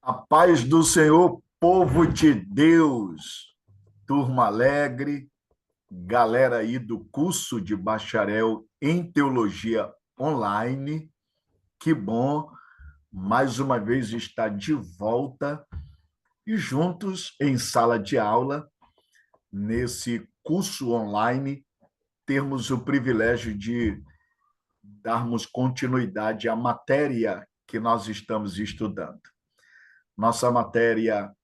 A paz do Senhor, povo de Deus, turma alegre, galera aí do curso de bacharel em teologia online. Que bom mais uma vez estar de volta e juntos em sala de aula, nesse curso online, termos o privilégio de darmos continuidade à matéria que nós estamos estudando. Nossa matéria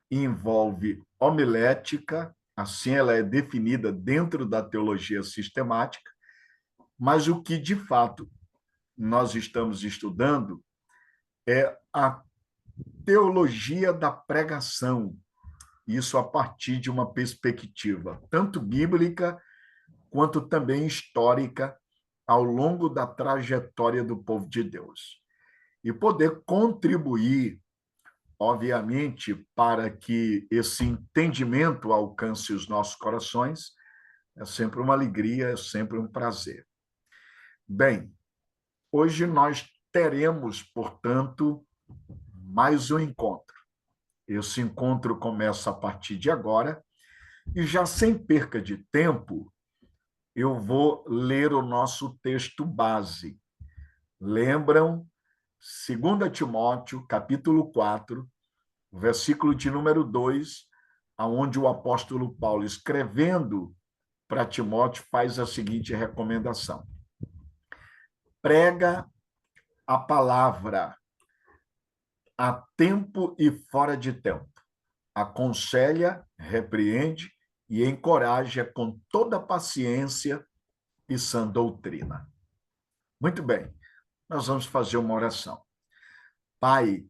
envolve homilética, assim ela é definida dentro da teologia sistemática, mas o que de fato nós estamos estudando é a teologia da pregação, isso a partir de uma perspectiva tanto bíblica quanto também histórica ao longo da trajetória do povo de Deus. E poder contribuir, obviamente, para que esse entendimento alcance os nossos corações, é sempre uma alegria, é sempre um prazer. Bem, hoje nós teremos, portanto, mais um encontro. Esse encontro começa a partir de agora, e já sem perca de tempo, eu vou ler o nosso texto base. Lembram? 2 Timóteo, capítulo 4, versículo de número 2, aonde o apóstolo Paulo, escrevendo para Timóteo, faz a seguinte recomendação: prega a palavra a tempo e fora de tempo, aconselha, repreende e encoraja com toda paciência e sã doutrina. Muito bem, nós vamos fazer uma oração. Pai,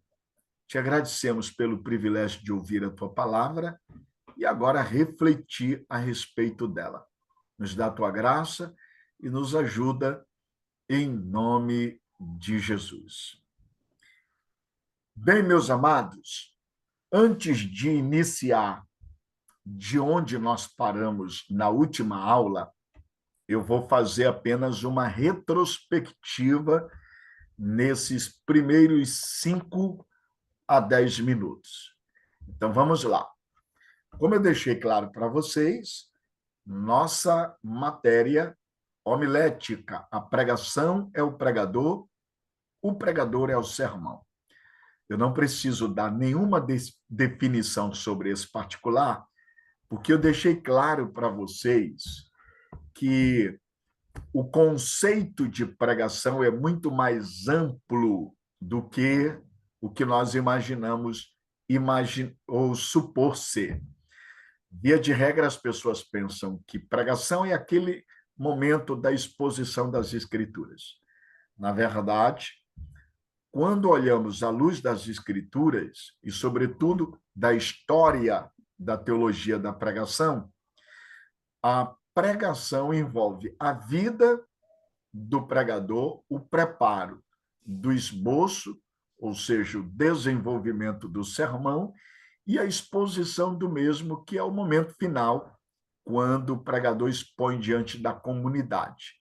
te agradecemos pelo privilégio de ouvir a tua palavra e agora refletir a respeito dela. Nos dá a tua graça e nos ajuda em nome de Jesus. Bem, meus amados, antes de iniciar de onde nós paramos na última aula, eu vou fazer apenas uma retrospectiva nesses primeiros 5 a 10 minutos. Então, vamos lá. Como eu deixei claro para vocês, nossa matéria homilética, a pregação é o pregador é o sermão. Eu não preciso dar nenhuma definição sobre esse particular, porque eu deixei claro para vocês que o conceito de pregação é muito mais amplo do que o que nós imaginamos ou supor ser. Via de regra, as pessoas pensam que pregação é aquele momento da exposição das Escrituras. Na verdade, quando olhamos à luz das Escrituras, e, sobretudo, da história da teologia da pregação, a pregação envolve a vida do pregador, o preparo do esboço, ou seja, o desenvolvimento do sermão, e a exposição do mesmo, que é o momento final, quando o pregador expõe diante da comunidade.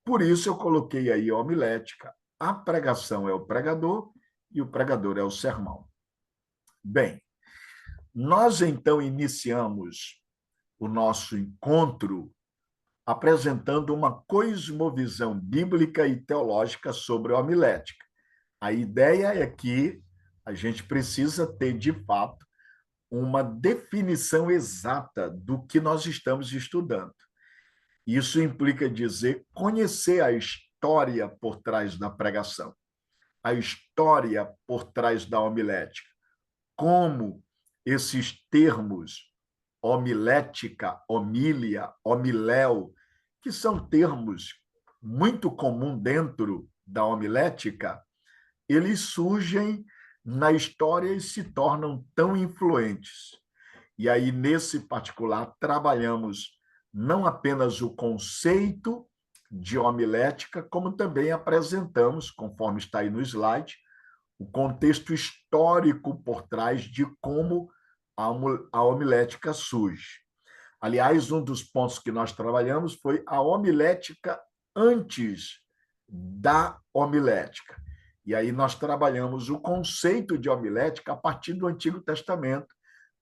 Por isso eu coloquei aí a homilética. A pregação é o pregador e o pregador é o sermão. Bem, nós então iniciamos o nosso encontro apresentando uma cosmovisão bíblica e teológica sobre a homilética. A ideia é que a gente precisa ter, de fato, uma definição exata do que nós estamos estudando. Isso implica dizer conhecer a história por trás da pregação, a história por trás da homilética, como esses termos homilética, homília, homiléu, que são termos muito comuns dentro da homilética, eles surgem na história e se tornam tão influentes. E aí, nesse particular, trabalhamos não apenas o conceito de homilética, como também apresentamos, conforme está aí no slide, o contexto histórico por trás de como a homilética surge. Aliás, um dos pontos que nós trabalhamos foi a homilética antes da homilética. E aí nós trabalhamos o conceito de homilética a partir do Antigo Testamento,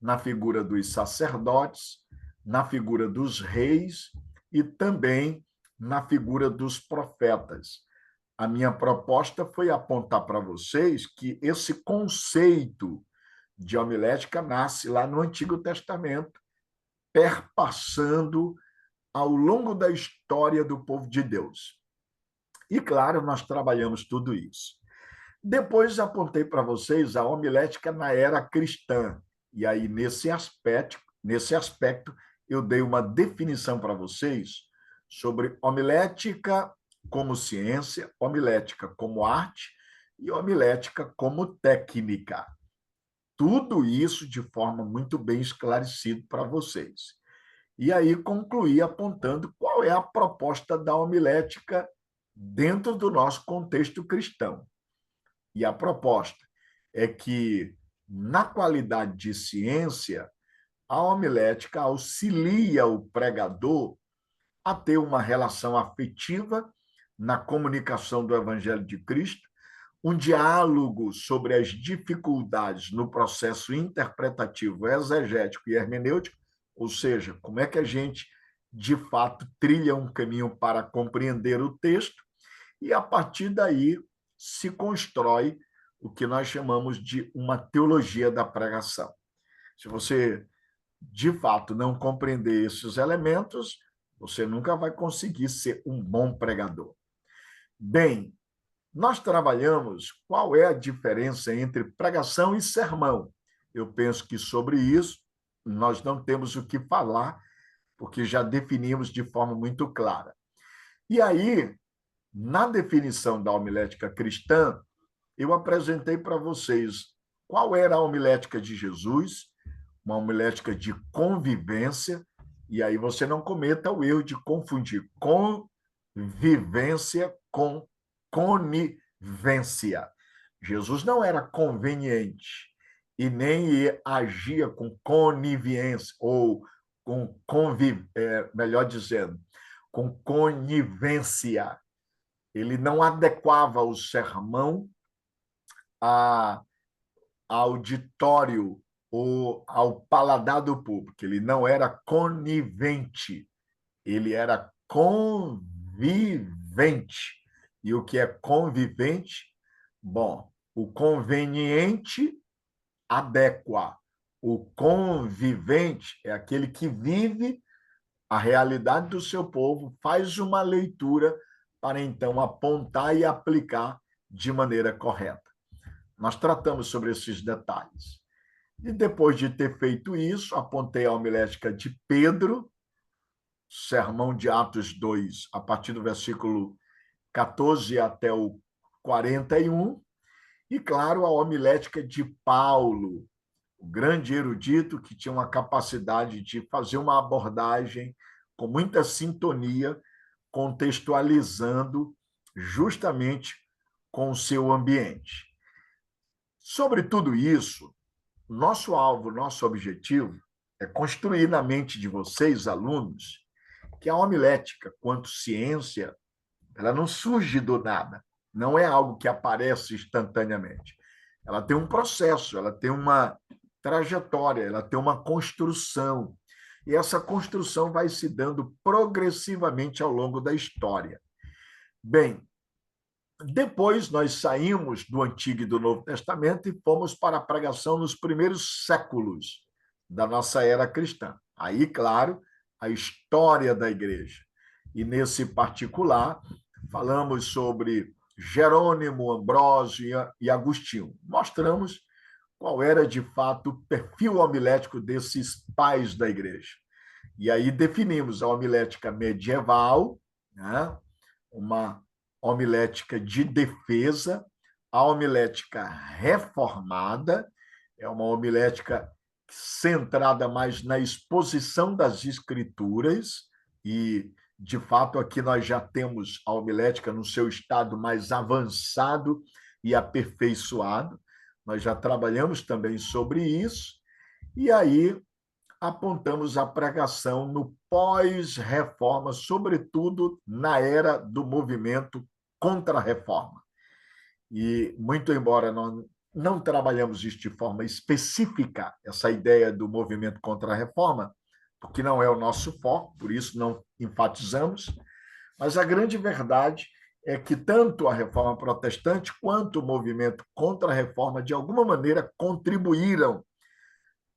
na figura dos sacerdotes, na figura dos reis e também na figura dos profetas. A minha proposta foi apontar para vocês que esse conceito de homilética nasce lá no Antigo Testamento, perpassando ao longo da história do povo de Deus. E, claro, nós trabalhamos tudo isso. Depois apontei para vocês a homilética na era cristã. E aí, nesse aspecto, eu dei uma definição para vocês sobre homilética como ciência, homilética como arte e homilética como técnica. Tudo isso de forma muito bem esclarecido para vocês. E aí concluí apontando qual é a proposta da homilética dentro do nosso contexto cristão. E a proposta é que, na qualidade de ciência, a homilética auxilia o pregador a ter uma relação afetiva na comunicação do Evangelho de Cristo, um diálogo sobre as dificuldades no processo interpretativo, exegético e hermenêutico, ou seja, como é que a gente, de fato, trilha um caminho para compreender o texto, e a partir daí se constrói o que nós chamamos de uma teologia da pregação. Se você, de fato, não compreender esses elementos, você nunca vai conseguir ser um bom pregador. Bem, nós trabalhamos qual é a diferença entre pregação e sermão. Eu penso que sobre isso nós não temos o que falar, porque já definimos de forma muito clara. E aí, na definição da homilética cristã, eu apresentei para vocês qual era a homilética de Jesus, uma homilética de convivência, e aí você não cometa o erro de confundir convivência com conivência. Jesus não era conveniente e nem agia com conivência, ou melhor dizendo, com conivência. Ele não adequava o sermão ao auditório ou ao paladar do público. Ele não era conivente, ele era convivente. E o que é convivente? Bom, o conveniente adequa. O convivente é aquele que vive a realidade do seu povo, faz uma leitura para então apontar e aplicar de maneira correta. Nós tratamos sobre esses detalhes. E depois de ter feito isso, apontei a homilética de Pedro, sermão de Atos 2, a partir do versículo 14 até o 41, e, claro, a homilética de Paulo, o grande erudito que tinha uma capacidade de fazer uma abordagem com muita sintonia, contextualizando justamente com o seu ambiente. Sobre tudo isso, nosso alvo, nosso objetivo é construir na mente de vocês, alunos, que a homilética, quanto ciência, ela não surge do nada, não é algo que aparece instantaneamente. Ela tem um processo, ela tem uma trajetória, ela tem uma construção. E essa construção vai se dando progressivamente ao longo da história. Bem, depois nós saímos do Antigo e do Novo Testamento e fomos para a pregação nos primeiros séculos da nossa era cristã. Aí, claro, a história da igreja. E nesse particular, falamos sobre Jerônimo, Ambrósio e Agostinho. Mostramos qual era, de fato, o perfil homilético desses pais da igreja. E aí definimos a homilética medieval, né? Uma homilética de defesa, a homilética reformada, é uma homilética centrada mais na exposição das escrituras, e, de fato, aqui nós já temos a homilética no seu estado mais avançado e aperfeiçoado. Nós já trabalhamos também sobre isso, e aí apontamos a pregação no pós-reforma, sobretudo na era do movimento contra-reforma. e muito embora nós não trabalhamos isso de forma específica, essa ideia do movimento contra a reforma, porque não é o nosso foco, por isso não enfatizamos, mas a grande verdade é que tanto a reforma protestante quanto o movimento contra a reforma, de alguma maneira, contribuíram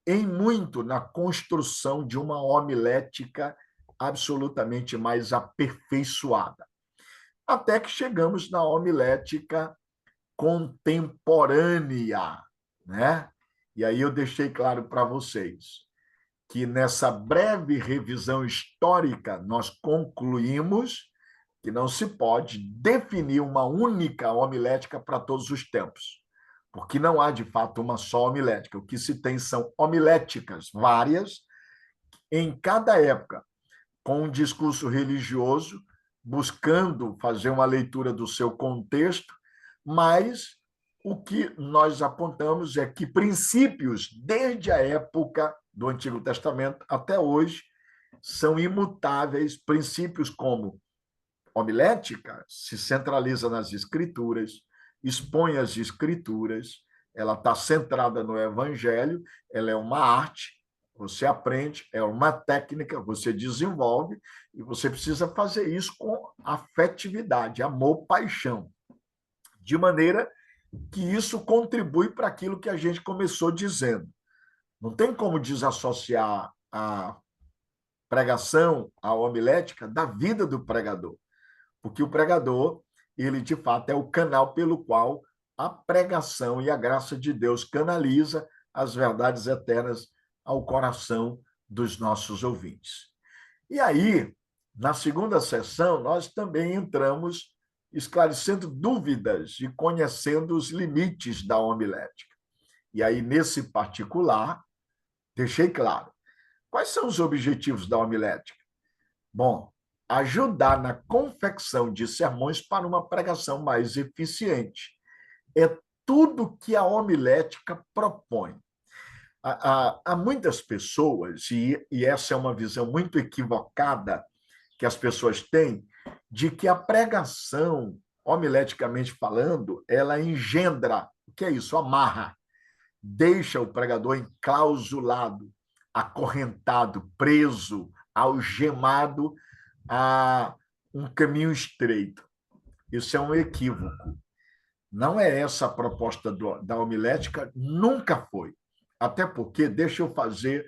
em muito na construção de uma homilética absolutamente mais aperfeiçoada. Até que chegamos na homilética contemporânea, né? E aí eu deixei claro para vocês que nessa breve revisão histórica nós concluímos que não se pode definir uma única homilética para todos os tempos, porque não há de fato uma só homilética. O que se tem são homiléticas várias em cada época, com um discurso religioso, buscando fazer uma leitura do seu contexto, mas o que nós apontamos é que princípios, desde a época do Antigo Testamento até hoje, são imutáveis, princípios como homilética se centraliza nas escrituras, expõe as escrituras, ela está centrada no evangelho, ela é uma arte, você aprende, é uma técnica, você desenvolve, e você precisa fazer isso com afetividade, amor, paixão, de maneira que isso contribui para aquilo que a gente começou dizendo. Não tem como desassociar a pregação, a homilética, da vida do pregador, porque o pregador, ele de fato é o canal pelo qual a pregação e a graça de Deus canaliza as verdades eternas ao coração dos nossos ouvintes. E aí, na segunda sessão, nós também entramos esclarecendo dúvidas e conhecendo os limites da homilética. E aí, nesse particular, deixei claro quais são os objetivos da homilética. Bom, ajudar na confecção de sermões para uma pregação mais eficiente. É tudo que a homilética propõe. Há muitas pessoas, e essa é uma visão muito equivocada que as pessoas têm, de que a pregação, homileticamente falando, ela engendra, o que é isso? Amarra, deixa o pregador enclausulado, acorrentado, preso, algemado a um caminho estreito. Isso é um equívoco. Não é essa a proposta da homilética, nunca foi. Até porque, deixa eu fazer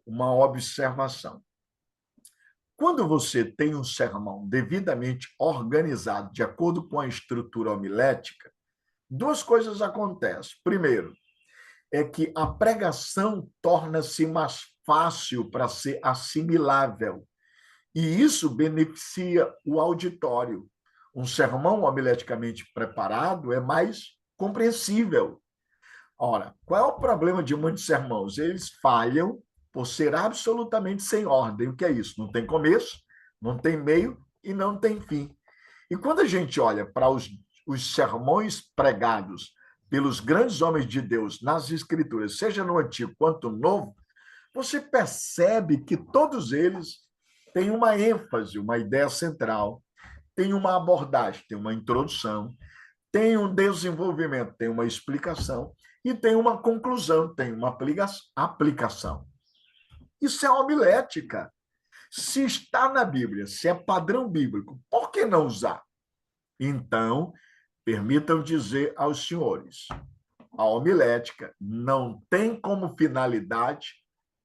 uma observação. Quando você tem um sermão devidamente organizado, de acordo com a estrutura homilética, duas coisas acontecem. Primeiro, é que a pregação torna-se mais fácil para ser assimilável. E isso beneficia o auditório. Um sermão homileticamente preparado é mais compreensível. Ora, qual é o problema de muitos sermãos? Eles falham por ser absolutamente sem ordem. O que é isso? Não tem começo, não tem meio e não tem fim. E quando a gente olha para os sermões pregados pelos grandes homens de Deus nas Escrituras, seja no Antigo quanto no Novo, você percebe que todos eles têm uma ênfase, uma ideia central, têm uma abordagem, tem uma introdução, tem um desenvolvimento, tem uma explicação e tem uma conclusão, tem uma aplicação. Isso é homilética. Se está na Bíblia, se é padrão bíblico, por que não usar? Então, permitam dizer aos senhores, a homilética não tem como finalidade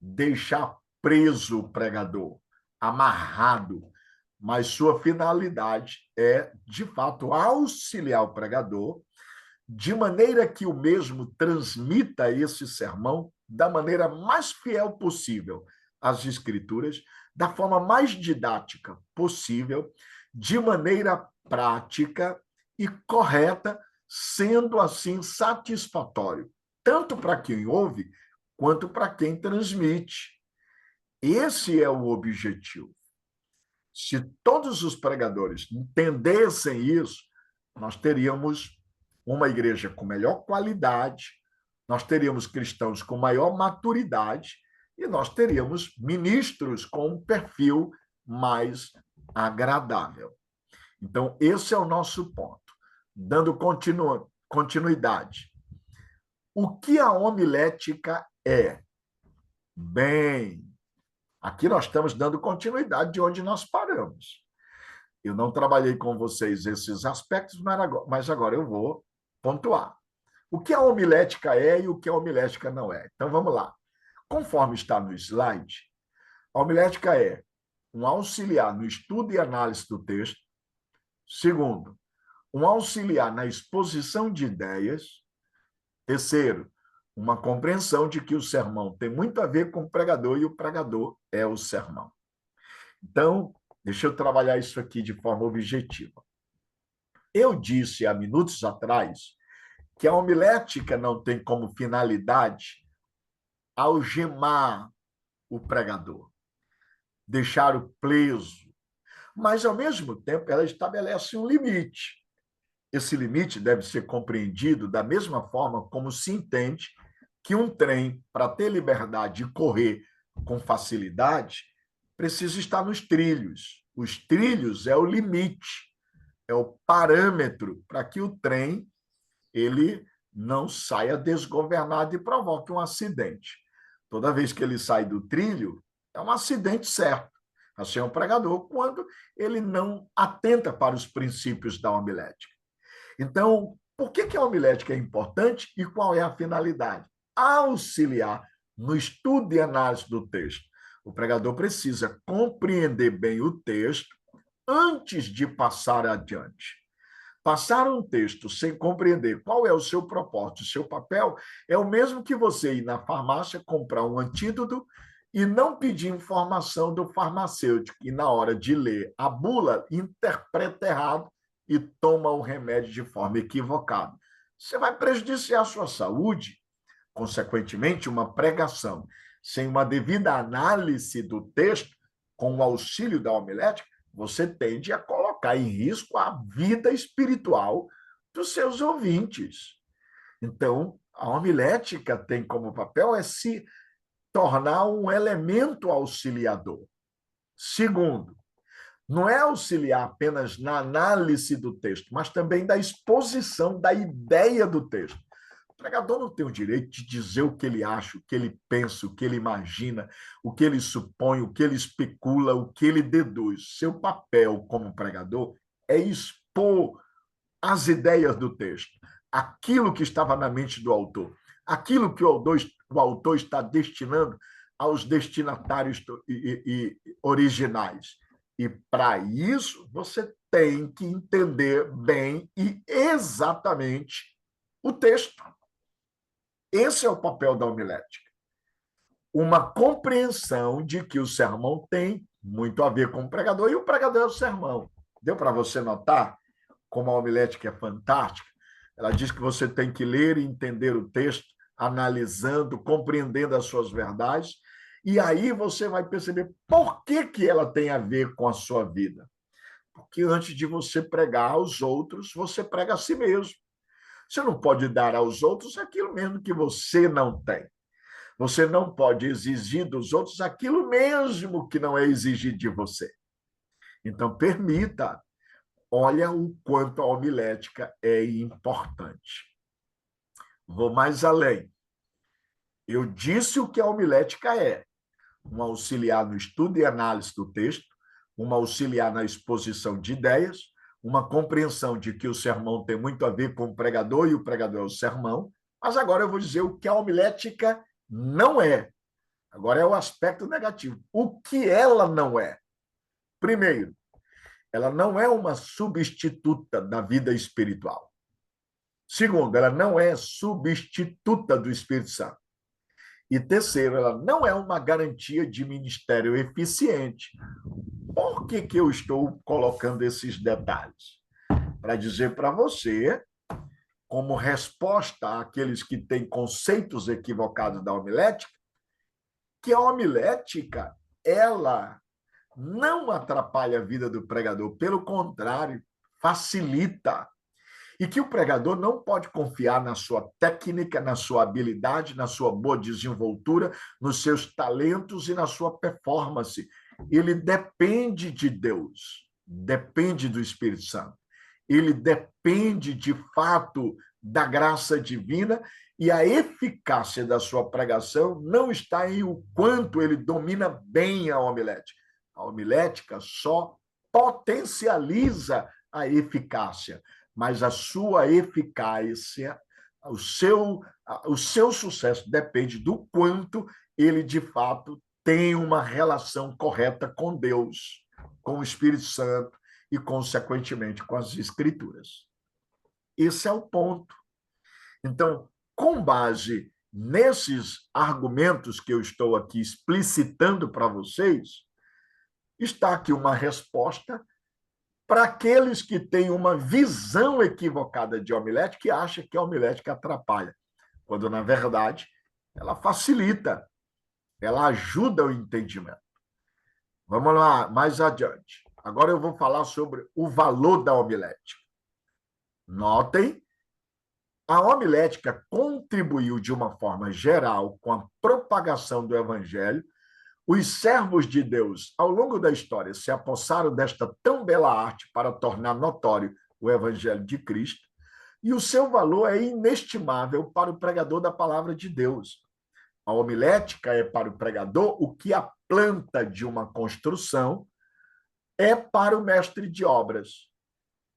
deixar preso o pregador, amarrado, mas sua finalidade é, de fato, auxiliar o pregador, de maneira que o mesmo transmita esse sermão da maneira mais fiel possível às Escrituras, da forma mais didática possível, de maneira prática e correta, sendo assim satisfatório, tanto para quem ouve, quanto para quem transmite. Esse é o objetivo. Se todos os pregadores entendessem isso, nós teríamos uma igreja com melhor qualidade, nós teríamos cristãos com maior maturidade e nós teríamos ministros com um perfil mais agradável. Então, esse é o nosso ponto. Dando continuidade. O que a homilética é? Bem, aqui nós estamos dando continuidade de onde nós paramos. Eu não trabalhei com vocês esses aspectos, mas agora eu vou pontuar. O que a homilética é e o que a homilética não é. Então, vamos lá. Conforme está no slide, a homilética é um auxiliar no estudo e análise do texto. Segundo, um auxiliar na exposição de ideias. Terceiro, uma compreensão de que o sermão tem muito a ver com o pregador e o pregador é o sermão. Então, deixa eu trabalhar isso aqui de forma objetiva. Eu disse há minutos atrás que a homilética não tem como finalidade algemar o pregador, deixar-o preso, mas, ao mesmo tempo, ela estabelece um limite. Esse limite deve ser compreendido da mesma forma como se entende que um trem, para ter liberdade e correr com facilidade, precisa estar nos trilhos. Os trilhos é o limite, é o parâmetro para que o trem ele não saia desgovernado e provoque um acidente. Toda vez que ele sai do trilho, é um acidente certo. Assim é um pregador quando ele não atenta para os princípios da homilética. Então, por que a homilética é importante e qual é a finalidade? Auxiliar no estudo e análise do texto. O pregador precisa compreender bem o texto antes de passar adiante. Passar um texto sem compreender qual é o seu propósito, o seu papel, é o mesmo que você ir na farmácia comprar um antídoto e não pedir informação do farmacêutico e, na hora de ler a bula, interpreta errado e toma o remédio de forma equivocada. Você vai prejudiciar a sua saúde. Consequentemente, uma pregação sem uma devida análise do texto, com o auxílio da homilética, você tende a colocar em risco a vida espiritual dos seus ouvintes. Então, a homilética tem como papel é se tornar um elemento auxiliador. Segundo, não é auxiliar apenas na análise do texto, mas também da exposição da ideia do texto. O pregador não tem o direito de dizer o que ele acha, o que ele pensa, o que ele imagina, o que ele supõe, o que ele especula, o que ele deduz. Seu papel como pregador é expor as ideias do texto, aquilo que estava na mente do autor, aquilo que o autor está destinando aos destinatários originais. E, para isso, você tem que entender bem e exatamente o texto. Esse é o papel da homilética. Uma compreensão de que o sermão tem muito a ver com o pregador e o pregador é o sermão. Deu para você notar como a homilética é fantástica? Ela diz que você tem que ler e entender o texto, analisando, compreendendo as suas verdades, e aí você vai perceber por que ela tem a ver com a sua vida. Porque antes de você pregar aos outros, você prega a si mesmo. Você não pode dar aos outros aquilo mesmo que você não tem. Você não pode exigir dos outros aquilo mesmo que não é exigido de você. Então, permita. Olha o quanto a homilética é importante. Vou mais além. Eu disse o que a homilética é: um auxiliar no estudo e análise do texto, um auxiliar na exposição de ideias, uma compreensão de que o sermão tem muito a ver com o pregador e o pregador é o sermão. Mas agora eu vou dizer o que a homilética não é. Agora é o aspecto negativo. O que ela não é? Primeiro, ela não é uma substituta da vida espiritual. Segundo, ela não é substituta do Espírito Santo. E terceiro, ela não é uma garantia de ministério eficiente. Por que eu estou colocando esses detalhes? Para dizer para você, como resposta àqueles que têm conceitos equivocados da homilética, que a homilética, ela não atrapalha a vida do pregador, pelo contrário, facilita. E que o pregador não pode confiar na sua técnica, na sua habilidade, na sua boa desenvoltura, nos seus talentos e na sua performance. Ele depende de Deus, depende do Espírito Santo. ele depende de fato da graça divina, e a eficácia da sua pregação não está em o quanto ele domina bem a homilética. A homilética só potencializa a eficácia, mas a sua eficácia, o seu sucesso depende do quanto ele, de fato, tem uma relação correta com Deus, com o Espírito Santo e, consequentemente, com as Escrituras. Esse é o ponto. Então, com base nesses argumentos que eu estou aqui explicitando para vocês, está aqui uma resposta para aqueles que têm uma visão equivocada de homilética e acham que a homilética atrapalha, quando, na verdade, ela facilita, ela ajuda o entendimento. Vamos lá, mais adiante. Agora eu vou falar sobre o valor da homilética. Notem, a homilética contribuiu de uma forma geral com a propagação do evangelho. Os servos de Deus, ao longo da história, se apossaram desta tão bela arte para tornar notório o evangelho de Cristo, e o seu valor é inestimável para o pregador da palavra de Deus. A homilética é para o pregador o que a planta de uma construção é para o mestre de obras.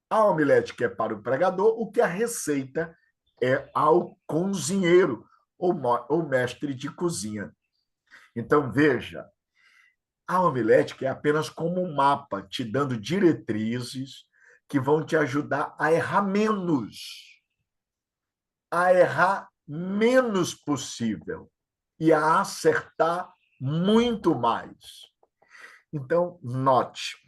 A homilética é para o pregador o que a receita é ao cozinheiro ou mestre de cozinha. Então, veja, a homilética é apenas como um mapa, te dando diretrizes que vão te ajudar a errar menos possível e a acertar muito mais. Então, note,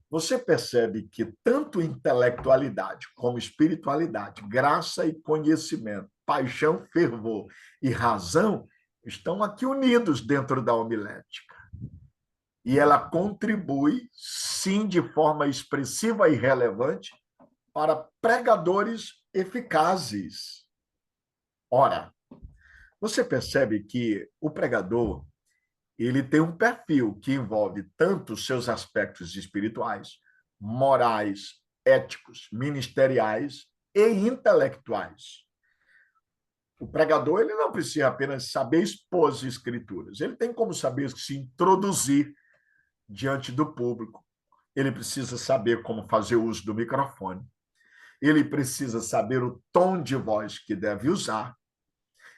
você percebe que tanto intelectualidade como espiritualidade, graça e conhecimento, paixão, fervor e razão estão aqui unidos dentro da homilética. E ela contribui, sim, de forma expressiva e relevante para pregadores eficazes. Ora, você percebe que o pregador ele tem um perfil que envolve tanto seus aspectos espirituais, morais, éticos, ministeriais e intelectuais. O pregador ele não precisa apenas saber expor as escrituras, ele tem como saber se introduzir diante do público, ele precisa saber como fazer uso do microfone, ele precisa saber o tom de voz que deve usar,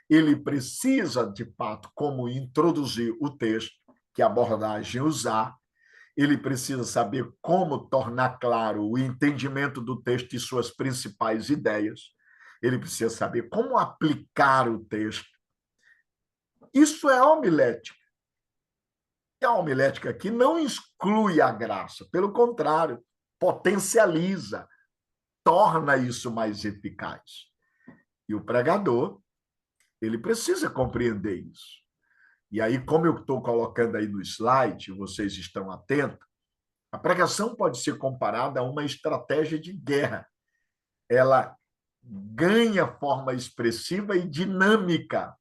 ele precisa, de fato, como introduzir o texto, que abordagem usar, ele precisa saber como tornar claro o entendimento do texto e suas principais ideias, ele precisa saber como aplicar o texto. Isso é a homilética. E a homilética aqui não exclui a graça, pelo contrário, potencializa, torna isso mais eficaz. E o pregador, ele precisa compreender isso. E aí, como eu estou colocando aí no slide, vocês estão atentos, a pregação pode ser comparada a uma estratégia de guerra. Ela ganha forma expressiva e dinâmica.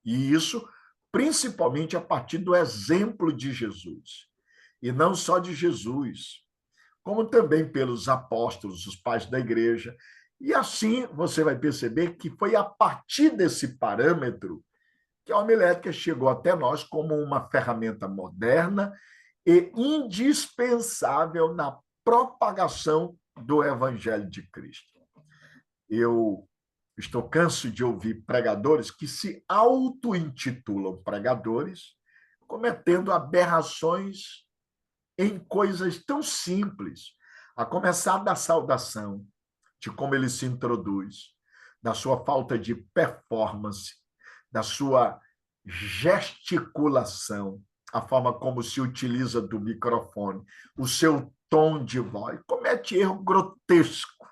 E isso principalmente a partir do exemplo de Jesus. E não só de Jesus, como também pelos apóstolos, os pais da igreja. E assim você vai perceber que foi a partir desse parâmetro que a homilética chegou até nós como uma ferramenta moderna e indispensável na propagação do Evangelho de Cristo. Eu estou canso de ouvir pregadores que se auto-intitulam pregadores, cometendo aberrações em coisas tão simples, a começar da saudação, de como ele se introduz, da sua falta de performance, da sua gesticulação, a forma como se utiliza do microfone, o seu tom de voz, comete erro grotesco.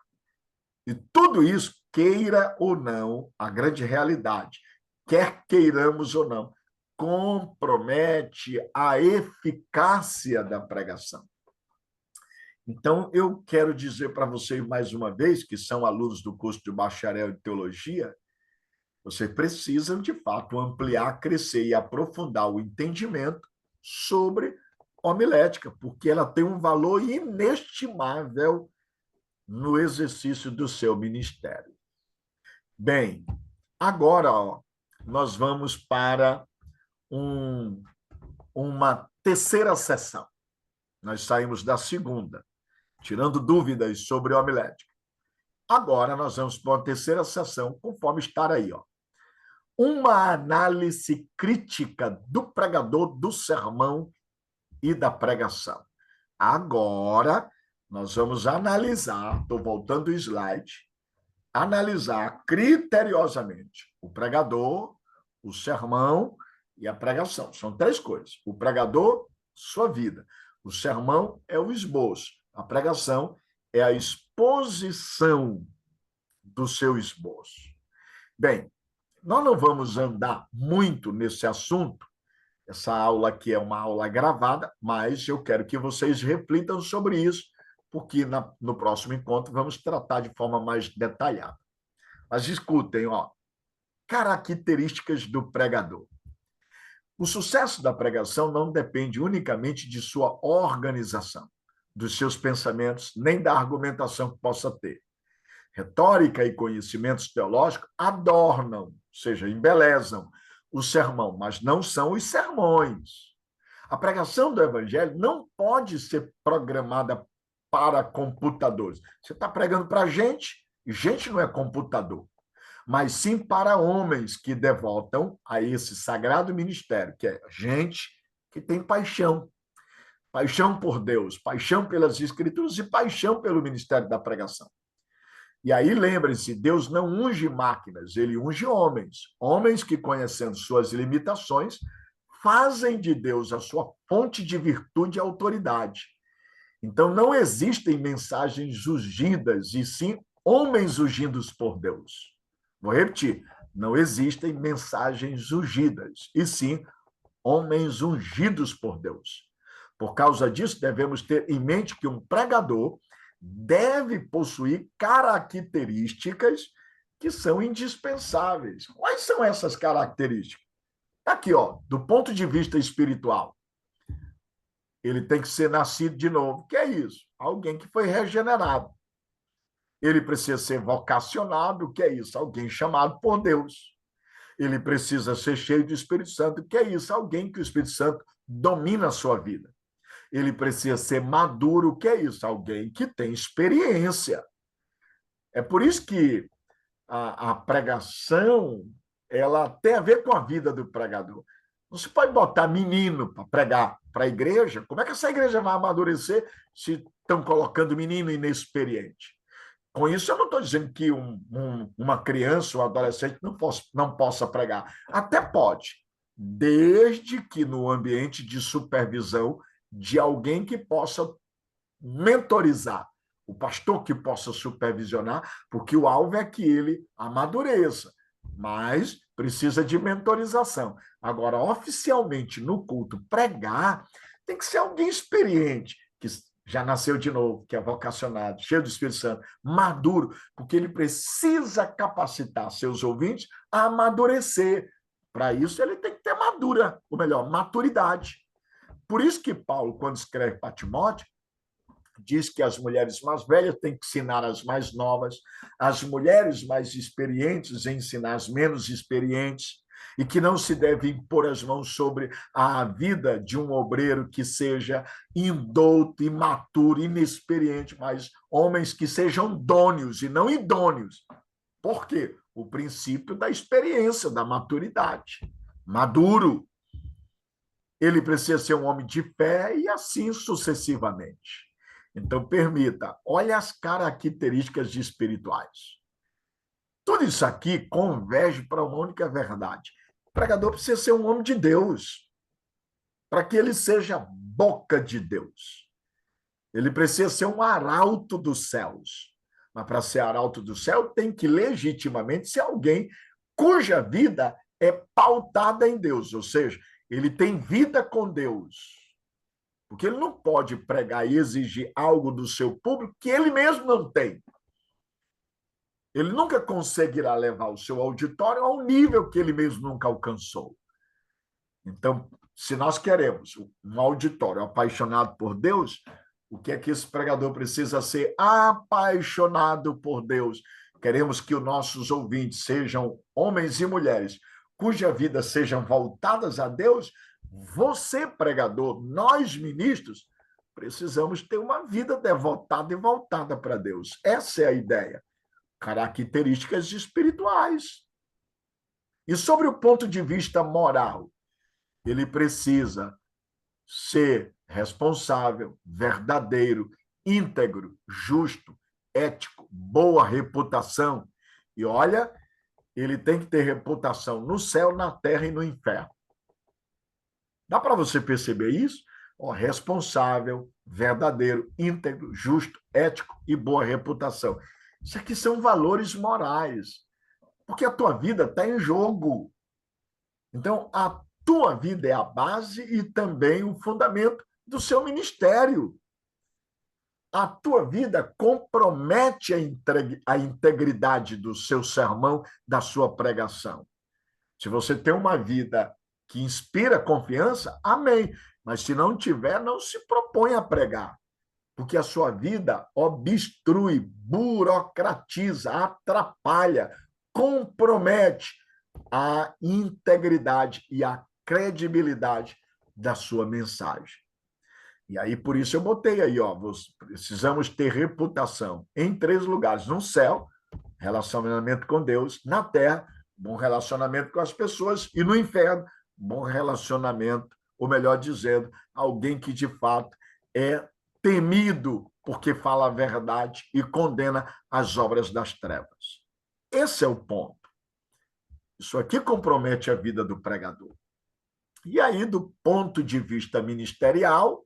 E tudo isso, queira ou não, a grande realidade, quer queiramos ou não, compromete a eficácia da pregação. Então, eu quero dizer para vocês mais uma vez, que são alunos do curso de bacharel em teologia, vocês precisam, de fato, ampliar, crescer e aprofundar o entendimento sobre homilética, porque ela tem um valor inestimável no exercício do seu ministério. Bem, agora nós vamos para uma terceira sessão. Nós saímos da segunda, tirando dúvidas sobre homilética. Agora nós vamos para uma terceira sessão, conforme está aí. Uma análise crítica do pregador, do sermão e da pregação. Agora nós vamos analisar, estou voltando o slide, analisar criteriosamente o pregador, o sermão e a pregação. São três coisas. O pregador, sua vida. O sermão é o esboço. A pregação é a exposição do seu esboço. Bem, nós não vamos andar muito nesse assunto. Essa aula aqui é uma aula gravada, mas eu quero que vocês reflitam sobre isso, porque no próximo encontro vamos tratar de forma mais detalhada. Mas escutem, características do pregador. O sucesso da pregação não depende unicamente de sua organização, dos seus pensamentos, nem da argumentação que possa ter. Retórica e conhecimentos teológicos adornam, ou seja, embelezam o sermão, mas não são os sermões. A pregação do evangelho não pode ser programada para computadores. Você está pregando para gente, e gente não é computador, mas sim para homens que devotam a esse sagrado ministério, que é gente que tem paixão. Paixão por Deus, paixão pelas Escrituras e paixão pelo ministério da pregação. E aí, lembrem-se, Deus não unge máquinas, ele unge homens. Homens que, conhecendo suas limitações, fazem de Deus a sua fonte de virtude e autoridade. Então, não existem mensagens ungidas, e sim homens ungidos por Deus. Vou repetir, não existem mensagens ungidas, e sim homens ungidos por Deus. Por causa disso, devemos ter em mente que um pregador deve possuir características que são indispensáveis. Quais são essas características? Aqui, do ponto de vista espiritual, ele tem que ser nascido de novo. O que é isso? Alguém que foi regenerado. Ele precisa ser vocacionado. O que é isso? Alguém chamado por Deus. Ele precisa ser cheio do Espírito Santo. O que é isso? Alguém que o Espírito Santo domina a sua vida. Ele precisa ser maduro. O que é isso? Alguém que tem experiência. É por isso que a pregação ela tem a ver com a vida do pregador. Não se pode botar menino para pregar para a igreja. Como é que essa igreja vai amadurecer se estão colocando menino inexperiente? Com isso, eu não estou dizendo que uma criança ou um adolescente não possa pregar. Até pode, desde que no ambiente de supervisão de alguém que possa mentorizar, o pastor que possa supervisionar, porque o alvo é que ele amadureça, mas precisa de mentorização. Agora, oficialmente, no culto, pregar tem que ser alguém experiente, que já nasceu de novo, que é vocacionado, cheio do Espírito Santo, maduro, porque ele precisa capacitar seus ouvintes a amadurecer. Para isso, ele tem que ter maturidade. Por isso que Paulo, quando escreve para Timóteo, diz que as mulheres mais velhas têm que ensinar as mais novas, as mulheres mais experientes ensinar as menos experientes, e que não se deve impor as mãos sobre a vida de um obreiro que seja indouto, imaturo, inexperiente, mas homens que sejam dôneos e não idôneos. Por quê? O princípio da experiência, da maturidade. Maduro. Ele precisa ser um homem de fé e assim sucessivamente. Então, permita, olha as características espirituais. Tudo isso aqui converge para uma única verdade. O pregador precisa ser um homem de Deus, para que ele seja boca de Deus. Ele precisa ser um arauto dos céus. Mas para ser arauto do céu, tem que legitimamente ser alguém cuja vida é pautada em Deus, ou seja, ele tem vida com Deus. Porque ele não pode pregar e exigir algo do seu público que ele mesmo não tem. Ele nunca conseguirá levar o seu auditório ao nível que ele mesmo nunca alcançou. Então, se nós queremos um auditório apaixonado por Deus, O que é que esse pregador precisa ser? Apaixonado por Deus. Queremos que os nossos ouvintes sejam homens e mulheres cuja vida sejam voltadas a Deus. Você, pregador, nós, ministros, precisamos ter uma vida devotada e voltada para Deus. Essa é a ideia. Características espirituais. E sobre o ponto de vista moral, ele precisa ser responsável, verdadeiro, íntegro, justo, ético, boa reputação. E olha, ele tem que ter reputação no céu, na terra e no inferno. Dá para você perceber isso? Responsável, verdadeiro, íntegro, justo, ético e boa reputação. Isso aqui são valores morais, porque a tua vida está em jogo. Então, a tua vida é a base e também o fundamento do seu ministério. A tua vida compromete a integridade do seu sermão, da sua pregação. Se você tem uma vida que inspira confiança, amém. Mas se não tiver, não se propõe a pregar, porque a sua vida obstrui, burocratiza, atrapalha, compromete a integridade e a credibilidade da sua mensagem. E aí, por isso eu botei aí, precisamos ter reputação em 3 lugares: no céu, relacionamento com Deus; na terra, bom relacionamento com as pessoas; e no inferno, bom relacionamento, ou melhor dizendo, alguém que de fato é temido porque fala a verdade e condena as obras das trevas. Esse é o ponto. Isso aqui compromete a vida do pregador. E aí, do ponto de vista ministerial,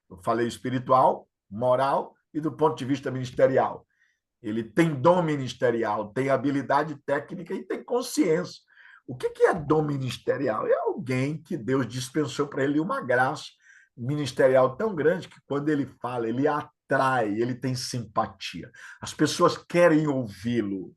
eu falei espiritual, moral, e do ponto de vista ministerial, ele tem dom ministerial, tem habilidade técnica e tem consciência. O que é dom ministerial? É alguém que Deus dispensou para ele uma graça ministerial tão grande que quando ele fala, ele atrai, ele tem simpatia. As pessoas querem ouvi-lo.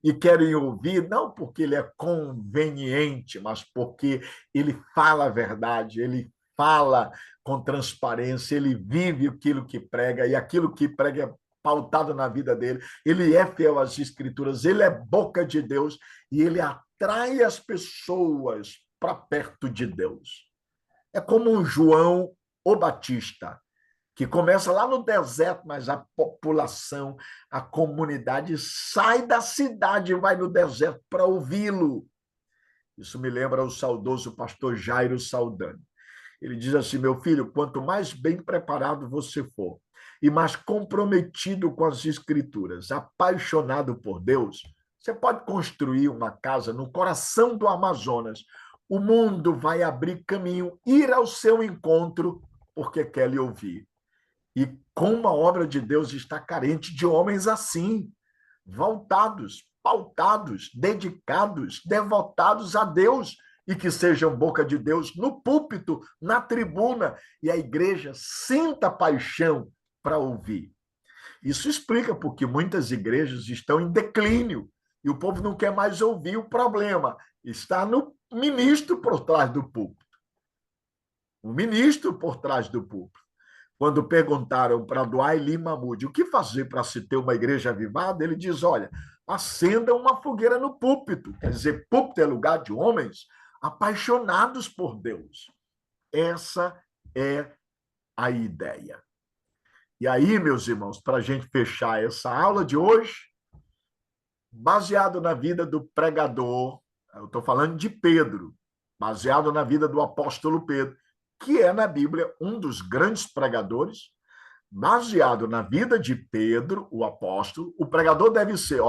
E querem ouvir não porque ele é conveniente, mas porque ele fala a verdade, ele fala com transparência, ele vive aquilo que prega, e aquilo que prega é pautado na vida dele, ele é fiel às Escrituras, ele é boca de Deus e ele atrai as pessoas para perto de Deus. É como um João o Batista, que começa lá no deserto, mas a população, a comunidade sai da cidade e vai no deserto para ouvi-lo. Isso me lembra o saudoso pastor Jairo Saldanha. Ele diz assim: meu filho, quanto mais bem preparado você for e mais comprometido com as Escrituras, apaixonado por Deus, você pode construir uma casa no coração do Amazonas. O mundo vai abrir caminho, ir ao seu encontro, porque quer lhe ouvir. E como a obra de Deus está carente de homens assim, voltados, pautados, dedicados, devotados a Deus, e que sejam boca de Deus no púlpito, na tribuna, e a igreja sinta paixão para ouvir. Isso explica porque muitas igrejas estão em declínio e o povo não quer mais ouvir. O problema está no ministro por trás do púlpito. O ministro por trás do púlpito. Quando perguntaram para Dwayne Mahmood o que fazer para se ter uma igreja avivada, ele diz: olha, acenda uma fogueira no púlpito. Quer dizer, púlpito é lugar de homens apaixonados por Deus. Essa é a ideia. E aí, meus irmãos, para a gente fechar essa aula de hoje, baseado na vida do pregador, eu estou falando de Pedro, baseado na vida do apóstolo Pedro, que é na Bíblia um dos grandes pregadores, baseado na vida de Pedro, o apóstolo, o pregador deve ser,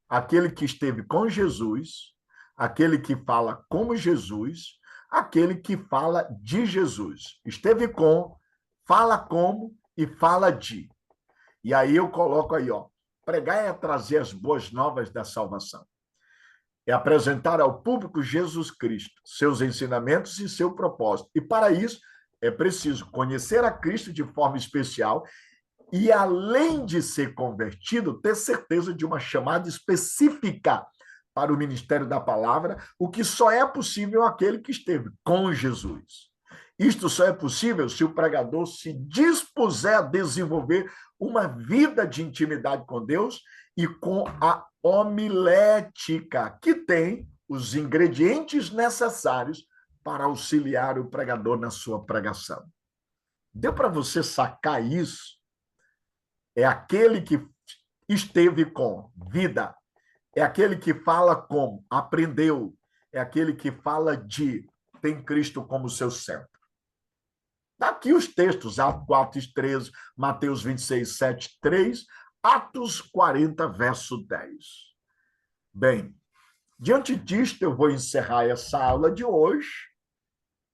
aquele que esteve com Jesus, aquele que fala como Jesus, aquele que fala de Jesus. Esteve com, fala como e fala de. E aí eu coloco aí, pregar é trazer as boas novas da salvação. É apresentar ao público Jesus Cristo, seus ensinamentos e seu propósito. E para isso é preciso conhecer a Cristo de forma especial e, além de ser convertido, ter certeza de uma chamada específica para o ministério da palavra, o que só é possível àquele que esteve com Jesus. Isto só é possível se o pregador se dispuser a desenvolver uma vida de intimidade com Deus e com a homilética, que tem os ingredientes necessários para auxiliar o pregador na sua pregação. Deu para você sacar isso? É aquele que esteve com vida, é aquele que fala como aprendeu, é aquele que fala de tem Cristo como seu centro. Daqui os textos, Atos 4:13, Mateus 26, 7, 3, Atos 40, verso 10. Bem, diante disto, eu vou encerrar essa aula de hoje,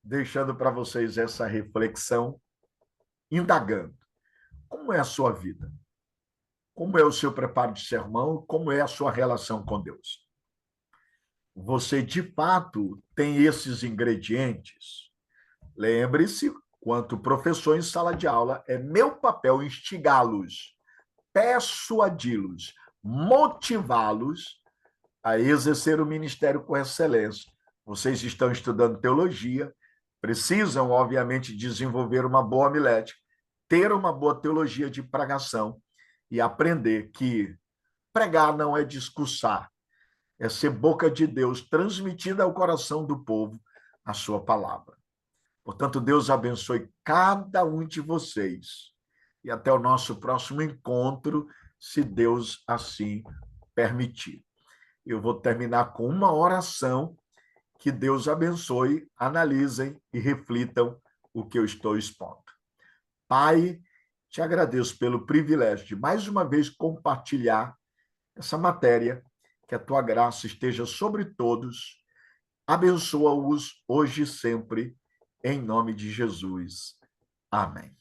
deixando para vocês essa reflexão, indagando. Como é a sua vida? Como é o seu preparo de sermão? Como é a sua relação com Deus? Você, de fato, tem esses ingredientes? Lembre-se, quanto professor em sala de aula, é meu papel instigá-los, persuadi-los, motivá-los a exercer o ministério com excelência. Vocês estão estudando teologia, precisam, obviamente, desenvolver uma boa homilética, ter uma boa teologia de pregação e aprender que pregar não é discursar, é ser boca de Deus, transmitindo ao coração do povo a sua palavra. Portanto, Deus abençoe cada um de vocês. E até o nosso próximo encontro, se Deus assim permitir. Eu vou terminar com uma oração. Que Deus abençoe, analisem e reflitam o que eu estou expondo. Pai, te agradeço pelo privilégio de mais uma vez compartilhar essa matéria, que a tua graça esteja sobre todos. Abençoa-os hoje e sempre, em nome de Jesus. Amém.